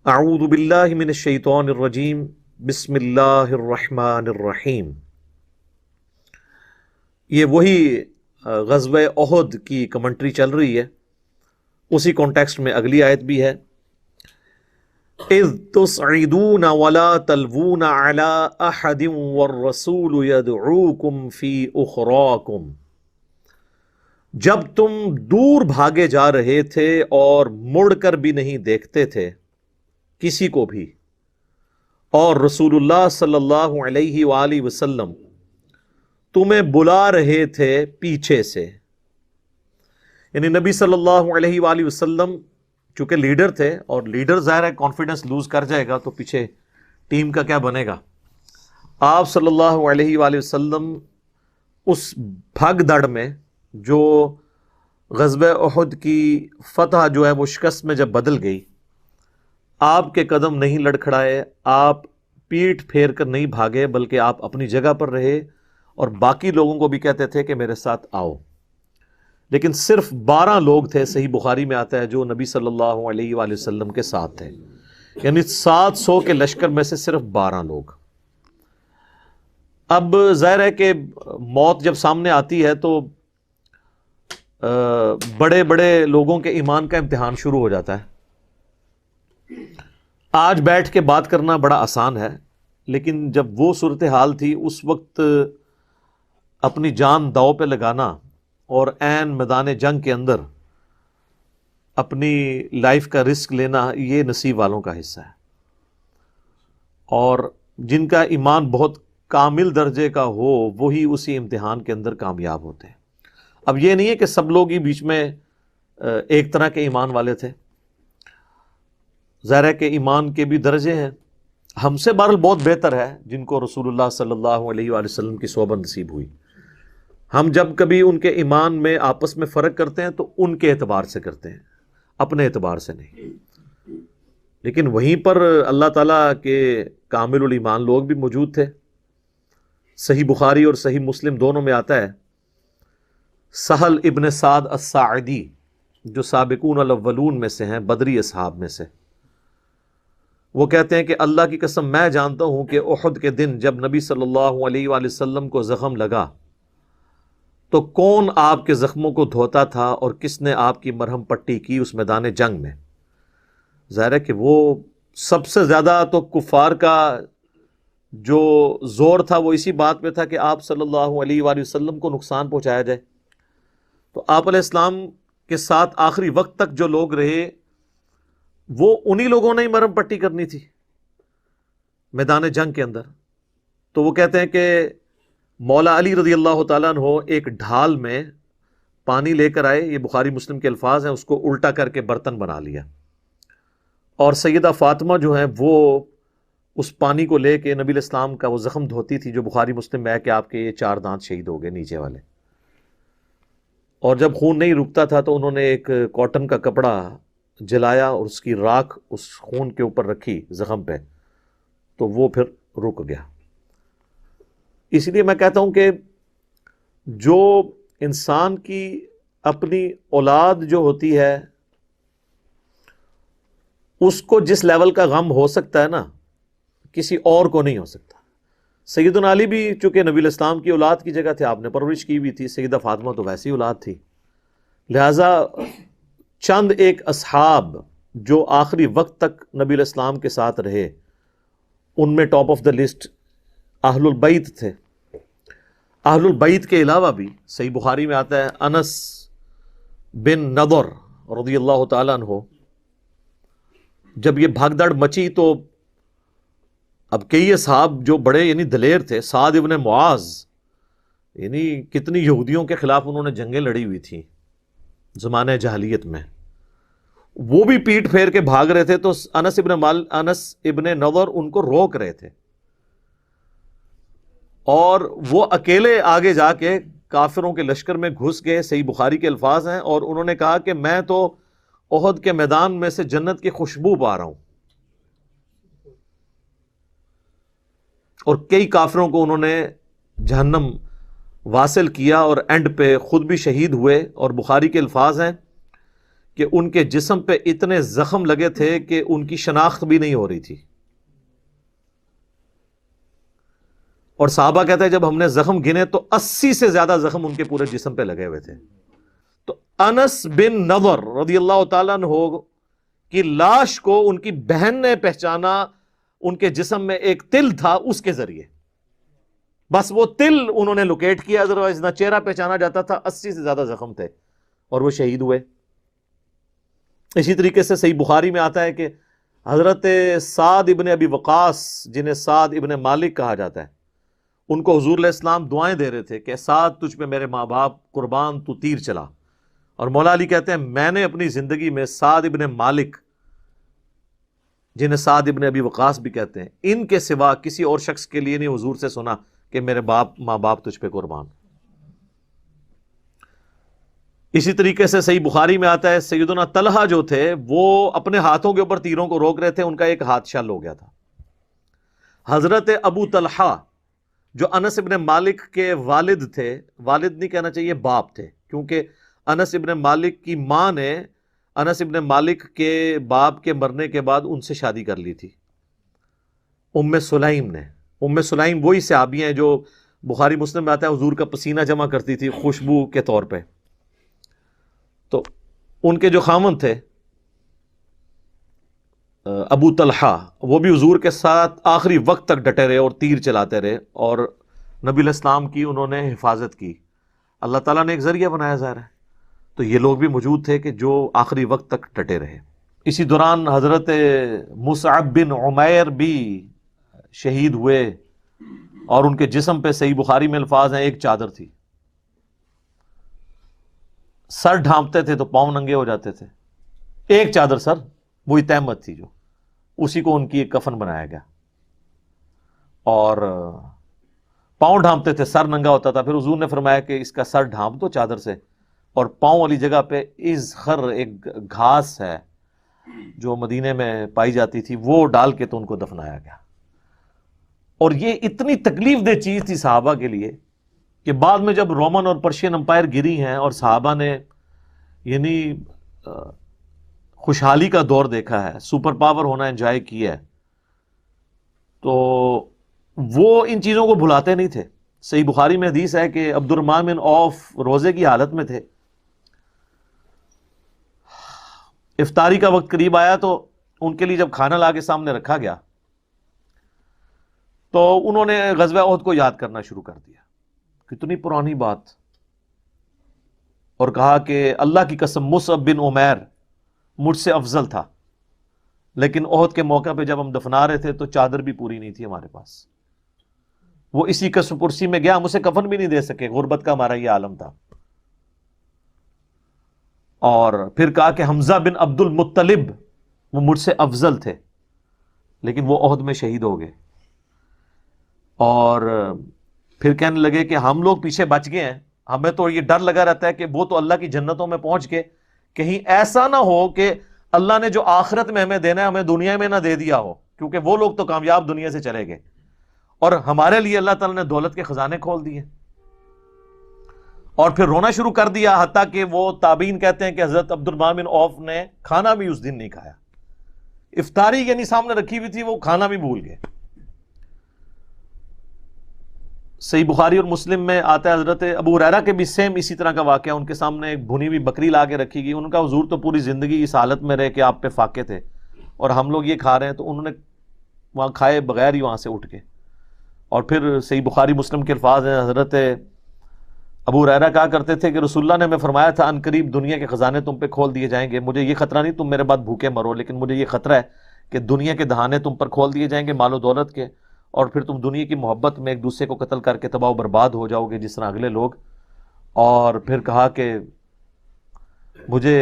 اعوذ باللہ من الشیطان الرجیم بسم اللہ الرحمن الرحیم۔ یہ وہی غزوہ احد کی کمنٹری چل رہی ہے، اسی کانٹیکسٹ میں اگلی آیت بھی ہے۔ اذ تصعدون ولا تلوون علی احد والرسول یدعوکم فی اخراکم، جب تم دور بھاگے جا رہے تھے اور مڑ کر بھی نہیں دیکھتے تھے کسی کو بھی، اور رسول اللہ صلی اللہ علیہ وآلہ وسلم تمہیں بلا رہے تھے پیچھے سے، یعنی نبی صلی اللہ علیہ وآلہ وسلم چونکہ لیڈر تھے، اور لیڈر ظاہر ہے کانفیڈنس لوز کر جائے گا تو پیچھے ٹیم کا کیا بنے گا۔ آپ صلی اللہ علیہ وآلہ وسلم اس بھگ دڑ میں جو غزوہ احد کی فتح جو ہے وہ شکست میں جب بدل گئی، آپ کے قدم نہیں لڑکھڑائے، آپ پیٹھ پھیر کر نہیں بھاگے، بلکہ آپ اپنی جگہ پر رہے اور باقی لوگوں کو بھی کہتے تھے کہ میرے ساتھ آؤ۔ لیکن صرف 12 لوگ تھے، صحیح بخاری میں آتا ہے، جو نبی صلی اللہ علیہ وآلہ وسلم کے ساتھ تھے، یعنی 700 کے لشکر میں سے صرف 12 لوگ۔ اب ظاہر ہے کہ موت جب سامنے آتی ہے تو بڑے بڑے لوگوں کے ایمان کا امتحان شروع ہو جاتا ہے۔ آج بیٹھ کے بات کرنا بڑا آسان ہے، لیکن جب وہ صورتحال تھی اس وقت اپنی جان داؤ پہ لگانا اور عین میدان جنگ کے اندر اپنی لائف کا رسک لینا، یہ نصیب والوں کا حصہ ہے، اور جن کا ایمان بہت کامل درجے کا ہو وہی اسی امتحان کے اندر کامیاب ہوتے ہیں۔ اب یہ نہیں ہے کہ سب لوگ ہی بیچ میں ایک طرح کے ایمان والے تھے، ظاہر ہے کہ ایمان کے بھی درجے ہیں۔ ہم سے بہرحال بہت بہتر ہے جن کو رسول اللہ صلی اللہ علیہ وآلہ وسلم کی صحبت نصیب ہوئی۔ ہم جب کبھی ان کے ایمان میں آپس میں فرق کرتے ہیں تو ان کے اعتبار سے کرتے ہیں، اپنے اعتبار سے نہیں۔ لیکن وہیں پر اللہ تعالیٰ کے کامل الایمان لوگ بھی موجود تھے۔ صحیح بخاری اور صحیح مسلم دونوں میں آتا ہے، سہل ابن سعد الساعدی جو سابقون الاولون میں سے ہیں، بدری اصحاب میں سے، وہ کہتے ہیں کہ اللہ کی قسم میں جانتا ہوں کہ احد کے دن جب نبی صلی اللہ علیہ وآلہ وسلم کو زخم لگا تو کون آپ کے زخموں کو دھوتا تھا اور کس نے آپ کی مرہم پٹی کی اس میدان جنگ میں۔ ظاہر ہے کہ وہ سب سے زیادہ تو کفار کا جو زور تھا وہ اسی بات پہ تھا کہ آپ صلی اللہ علیہ وآلہ وسلم کو نقصان پہنچایا جائے۔ تو آپ علیہ السلام کے ساتھ آخری وقت تک جو لوگ رہے وہ انہی لوگوں نے ہی مرہم پٹی کرنی تھی میدان جنگ کے اندر۔ تو وہ کہتے ہیں کہ مولا علی رضی اللہ تعالیٰ عنہ ایک ڈھال میں پانی لے کر آئے، یہ بخاری مسلم کے الفاظ ہیں، اس کو الٹا کر کے برتن بنا لیا، اور سیدہ فاطمہ جو ہیں وہ اس پانی کو لے کے نبی علیہ السلام کا وہ زخم دھوتی تھی، جو بخاری مسلم میں ہے کہ آپ کے یہ 4 دانت شہید ہو گئے نیچے والے۔ اور جب خون نہیں رکتا تھا تو انہوں نے ایک کاٹن کا کپڑا جلایا اور اس کی راکھ اس خون کے اوپر رکھی زخم پہ، تو وہ پھر رک گیا۔ اس لیے میں کہتا ہوں کہ جو انسان کی اپنی اولاد جو ہوتی ہے اس کو جس لیول کا غم ہو سکتا ہے نا، کسی اور کو نہیں ہو سکتا۔ سیدنا علی بھی چونکہ نبی علیہ السلام کی اولاد کی جگہ تھے، آپ نے پرورش کی بھی تھی، سیدہ فاطمہ تو ویسی اولاد تھی، لہٰذا چند ایک اصحاب جو آخری وقت تک نبی علیہ السلام کے ساتھ رہے، ان میں ٹاپ آف دا لسٹ اہل البیت تھے۔ اہل البیت کے علاوہ بھی صحیح بخاری میں آتا ہے، انس بن نضر رضی اللہ تعالیٰ عنہ، جب یہ بھگدڑ مچی تو اب کئی اصحاب جو بڑے یعنی دلیر تھے، سعد ابن معاذ، یعنی کتنی یہودیوں کے خلاف انہوں نے جنگیں لڑی ہوئی تھیں زمانہ جاہلیت میں، وہ بھی پیٹ پھیر کے بھاگ رہے تھے، تو انس ابن نضر ان کو روک رہے تھے، اور وہ اکیلے آگے جا کے کافروں کے لشکر میں گھس گئے، صحیح بخاری کے الفاظ ہیں، اور انہوں نے کہا کہ میں تو احد کے میدان میں سے جنت کی خوشبو پا رہا ہوں، اور کئی کافروں کو انہوں نے جہنم واصل کیا، اور اینڈ پہ خود بھی شہید ہوئے۔ اور بخاری کے الفاظ ہیں کہ ان کے جسم پہ اتنے زخم لگے تھے کہ ان کی شناخت بھی نہیں ہو رہی تھی. اور صحابہ کہتے ہیں جب ہم نے زخم گنے تو 80 سے زیادہ زخم ان کے پورے جسم پہ لگے ہوئے تھے. تو انس بن نضر رضی اللہ تعالیٰ عنہ کی لاش کو ان کی بہن نے پہچانا، ان کے جسم میں ایک تل تھا اس کے ذریعے. بس وہ تل انہوں نے لوکیٹ کیا، ادروائز نہ چہرہ پہچانا جاتا تھا. 80 سے زیادہ زخم تھے اور وہ شہید ہوئے. اسی طریقے سے صحیح بخاری میں آتا ہے کہ حضرت سعد ابن ابی وقاص، جنہیں سعد ابن مالک کہا جاتا ہے، ان کو حضور علیہ السلام دعائیں دے رہے تھے کہ سعد تجھ پہ میرے ماں باپ قربان، تو تیر چلا. اور مولا علی کہتے ہیں میں نے اپنی زندگی میں سعد ابن مالک، جنہیں سعد ابن ابی وقاص بھی کہتے ہیں، ان کے سوا کسی اور شخص کے لیے نہیں حضور سے سنا کہ میرے ماں باپ تجھ پہ قربان. اسی طریقے سے صحیح بخاری میں آتا ہے سیدنا طلحہ جو تھے وہ اپنے ہاتھوں کے اوپر تیروں کو روک رہے تھے، ان کا ایک ہاتھ شل ہو گیا تھا. حضرت ابو طلحہ جو انس ابن مالک کے والد تھے، والد نہیں کہنا چاہیے باپ تھے، کیونکہ انس ابن مالک کی ماں نے انس ابن مالک کے باپ کے مرنے کے بعد ان سے شادی کر لی تھی، ام سلیم نے. ام سلیم وہی صحابی ہیں جو بخاری مسلم میں آتا ہے حضور کا پسینہ جمع کرتی تھی خوشبو کے طور پہ. تو ان کے جو خامن تھے ابو طلحہ، وہ بھی حضور کے ساتھ آخری وقت تک ڈٹے رہے اور تیر چلاتے رہے، اور نبی علیہ السلام کی انہوں نے حفاظت کی. اللہ تعالیٰ نے ایک ذریعہ بنایا ظاہر ہے. تو یہ لوگ بھی موجود تھے کہ جو آخری وقت تک ڈٹے رہے. اسی دوران حضرت مصعب بن عمیر بھی شہید ہوئے، اور ان کے جسم پہ صحیح بخاری میں الفاظ ہیں ایک چادر تھی. سر ڈھانپتے تھے تو پاؤں ننگے ہو جاتے تھے. ایک چادر سر، وہی تہمت تھی جو اسی کو ان کی ایک کفن بنایا گیا. اور پاؤں ڈھانپتے تھے، سر ننگا ہوتا تھا. پھر حضور نے فرمایا کہ اس کا سر ڈھانپ دو چادر سے، اور پاؤں والی جگہ پہ اذخر ایک گھاس ہے جو مدینے میں پائی جاتی تھی، وہ ڈال کے تو ان کو دفنایا گیا. اور یہ اتنی تکلیف دہ چیز تھی صحابہ کے لیے کہ بعد میں جب رومن اور پرشین امپائر گری ہیں اور صحابہ نے یعنی خوشحالی کا دور دیکھا ہے، سپر پاور ہونا انجوائے کیا ہے، تو وہ ان چیزوں کو بھلاتے نہیں تھے. صحیح بخاری میں حدیث ہے کہ عبد الرحمن بن عوف روزے کی حالت میں تھے. افطاری کا وقت قریب آیا تو ان کے لیے جب کھانا لا کے سامنے رکھا گیا تو انہوں نے غزوہ احد کو یاد کرنا شروع کر دیا. کتنی پرانی بات. اور کہا کہ اللہ کی قسم مصعب بن عمیر مجھ سے افضل تھا، لیکن احد کے موقع پہ جب ہم دفنا رہے تھے تو چادر بھی پوری نہیں تھی ہمارے پاس. وہ اسی قصر پرسی میں گیا، ہم اسے کفن بھی نہیں دے سکے، غربت کا ہمارا یہ عالم تھا. اور پھر کہا کہ حمزہ بن عبد المطلب وہ مجھ سے افضل تھے، لیکن وہ احد میں شہید ہو گئے. اور پھر کہنے لگے کہ ہم لوگ پیچھے بچ گئے ہیں، ہمیں تو یہ ڈر لگا رہتا ہے کہ وہ تو اللہ کی جنتوں میں پہنچ کے کہیں ایسا نہ ہو کہ اللہ نے جو آخرت میں ہمیں دینا ہے ہمیں دنیا میں نہ دے دیا ہو، کیونکہ وہ لوگ تو کامیاب دنیا سے چلے گئے اور ہمارے لیے اللہ تعالیٰ نے دولت کے خزانے کھول دیے. اور پھر رونا شروع کر دیا، حتیٰ کہ وہ تابعین کہتے ہیں کہ حضرت عبد الرحمن بن عوف نے کھانا بھی اس دن نہیں کھایا. افطاری یعنی سامنے رکھی ہوئی تھی، وہ کھانا بھی بھول گئے. صحیح بخاری اور مسلم میں آتا ہے حضرت ابو ہریرہ کے بھی سیم اسی طرح کا واقعہ، ان کے سامنے ایک بھنی ہوئی بکری لا کے رکھی گئی. ان کا حضور تو پوری زندگی اس حالت میں رہے کہ آپ پہ فاقے تھے اور ہم لوگ یہ کھا رہے ہیں، تو انہوں نے وہاں کھائے بغیر ہی وہاں سے اٹھ کے. اور پھر صحیح بخاری مسلم کے الفاظ ہیں، حضرت ابو ہریرہ کہا کرتے تھے کہ رسول اللہ نے ہمیں فرمایا تھا ان قریب دنیا کے خزانے تم پہ کھول دیے جائیں گے. مجھے یہ خطرہ نہیں تم میرے بعد بھوکے مرو، لیکن مجھے یہ خطرہ ہے کہ دنیا کے دہانے تم پر کھول دیے جائیں گے مال و دولت کے، اور پھر تم دنیا کی محبت میں ایک دوسرے کو قتل کر کے تباہ و برباد ہو جاؤ گے جس طرح اگلے لوگ. اور پھر کہا کہ مجھے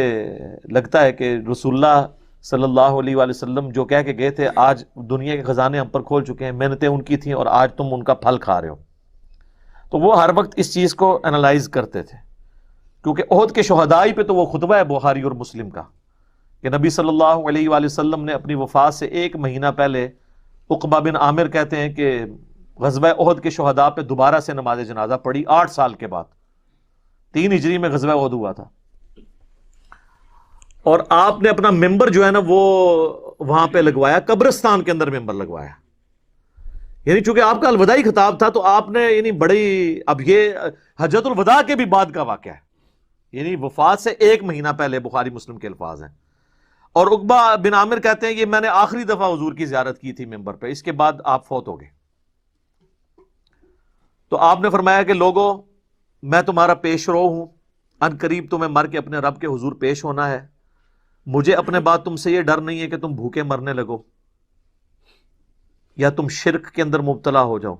لگتا ہے کہ رسول اللہ صلی اللہ علیہ وآلہ وسلم جو کہہ کے گئے تھے آج دنیا کے خزانے ہم پر کھول چکے ہیں، محنتیں ان کی تھیں اور آج تم ان کا پھل کھا رہے ہو. تو وہ ہر وقت اس چیز کو انالائز کرتے تھے، کیونکہ احد کے شہداء پہ تو وہ خطبہ ہے بخاری اور مسلم کا کہ نبی صلی اللہ علیہ وآلہ وسلم نے اپنی وفات سے ایک مہینہ پہلے عقبہ بن عامر کہتے ہیں کہ غزوہ احد کے شہداء پہ دوبارہ سے نماز جنازہ پڑھی 8 سال کے بعد. 3 ہجری میں غزوہ احد ہوا تھا. اور آپ نے اپنا ممبر جو ہے نا وہ وہاں پہ لگوایا، قبرستان کے اندر ممبر لگوایا. یعنی چونکہ آپ کا الوداعی خطاب تھا تو آپ نے یعنی بڑی، اب یہ حجۃ الوداع کے بھی بعد کا واقعہ ہے، یعنی وفات سے 1 مہینہ پہلے بخاری مسلم کے الفاظ ہیں. اور عقبہ بن عامر کہتے ہیں یہ میں نے آخری دفعہ حضور کی زیارت کی تھی ممبر پہ، اس کے بعد آپ فوت ہو گئے. تو آپ نے فرمایا کہ لوگوں میں تمہارا پیش رو ہوں، ان قریب تمہیں مر کے اپنے رب کے حضور پیش ہونا ہے. مجھے اپنے بعد تم سے یہ ڈر نہیں ہے کہ تم بھوکے مرنے لگو یا تم شرک کے اندر مبتلا ہو جاؤ.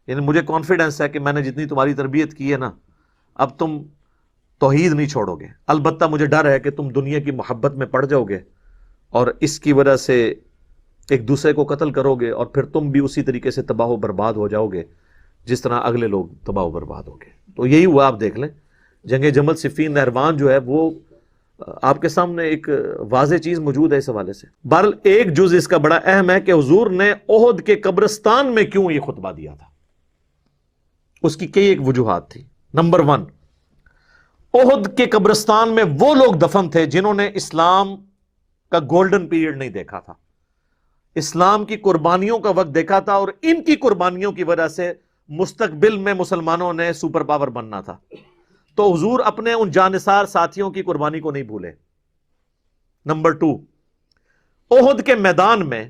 یعنی مجھے کانفیڈنس ہے کہ میں نے جتنی تمہاری تربیت کی ہے نا، اب تم توحید نہیں چھوڑو گے. البتہ مجھے ڈر ہے کہ تم دنیا کی محبت میں پڑ جاؤ گے اور اس کی وجہ سے ایک دوسرے کو قتل کرو گے، اور پھر تم بھی اسی طریقے سے تباہ و برباد ہو جاؤ گے جس طرح اگلے لوگ تباہ و برباد ہو گئے. تو یہی ہوا. آپ دیکھ لیں جنگ جمل صفین نہروان جو ہے وہ آپ کے سامنے ایک واضح چیز موجود ہے اس حوالے سے. بہرحال ایک جز اس کا بڑا اہم ہے کہ حضور نے احد کے قبرستان میں کیوں یہ خطبہ دیا تھا. اس کی کئی ایک وجوہات تھی. نمبر 1، احد کے قبرستان میں وہ لوگ دفن تھے جنہوں نے اسلام کا گولڈن پیریڈ نہیں دیکھا تھا، اسلام کی قربانیوں کا وقت دیکھا تھا، اور ان کی قربانیوں کی وجہ سے مستقبل میں مسلمانوں نے سپر پاور بننا تھا. تو حضور اپنے ان جانثار ساتھیوں کی قربانی کو نہیں بھولے. نمبر 2، احد کے میدان میں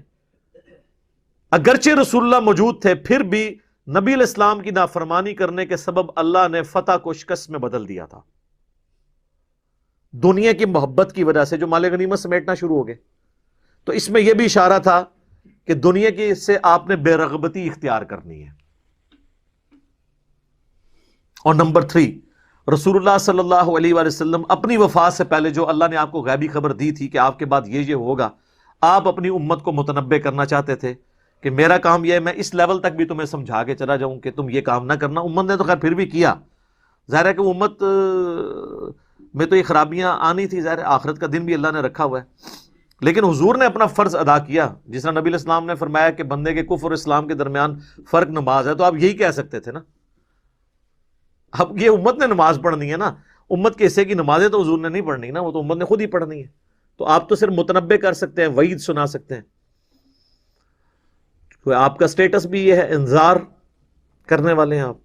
اگرچہ رسول اللہ موجود تھے پھر بھی نبی علیہ السلام کی نافرمانی کرنے کے سبب اللہ نے فتح کو شکست میں بدل دیا تھا. دنیا کی محبت کی وجہ سے جو مال غنیمت سمیٹنا شروع ہو گئے. تو اس میں یہ بھی اشارہ تھا کہ دنیا کی سے آپ نے بے رغبتی اختیار کرنی ہے. اور نمبر 3، رسول اللہ صلی اللہ علیہ وآلہ وسلم اپنی وفات سے پہلے جو اللہ نے آپ کو غیبی خبر دی تھی کہ آپ کے بعد یہ ہوگا، آپ اپنی امت کو متنبع کرنا چاہتے تھے کہ میرا کام یہ ہے میں اس لیول تک بھی تمہیں سمجھا کے چلا جاؤں کہ تم یہ کام نہ کرنا. امت نے تو خیر پھر بھی کیا. ظاہر ہے کہ امت میں تو یہ خرابیاں آنی تھی، ظاہر آخرت کا دن بھی اللہ نے رکھا ہوا ہے، لیکن حضور نے اپنا فرض ادا کیا. جس طرح نبی علیہ السلام نے فرمایا کہ بندے کے کفر اور اسلام کے درمیان فرق نماز ہے، تو آپ یہی کہہ سکتے تھے نا. اب یہ امت نے نماز پڑھنی ہے نا، امت کے حصے کی نمازیں تو حضور نے نہیں پڑھنی نا، وہ تو امت نے خود ہی پڑھنی ہے. تو آپ تو صرف متنبع کر سکتے ہیں، وعید سنا سکتے ہیں. آپ کا سٹیٹس بھی یہ ہے، انذار کرنے والے ہیں آپ.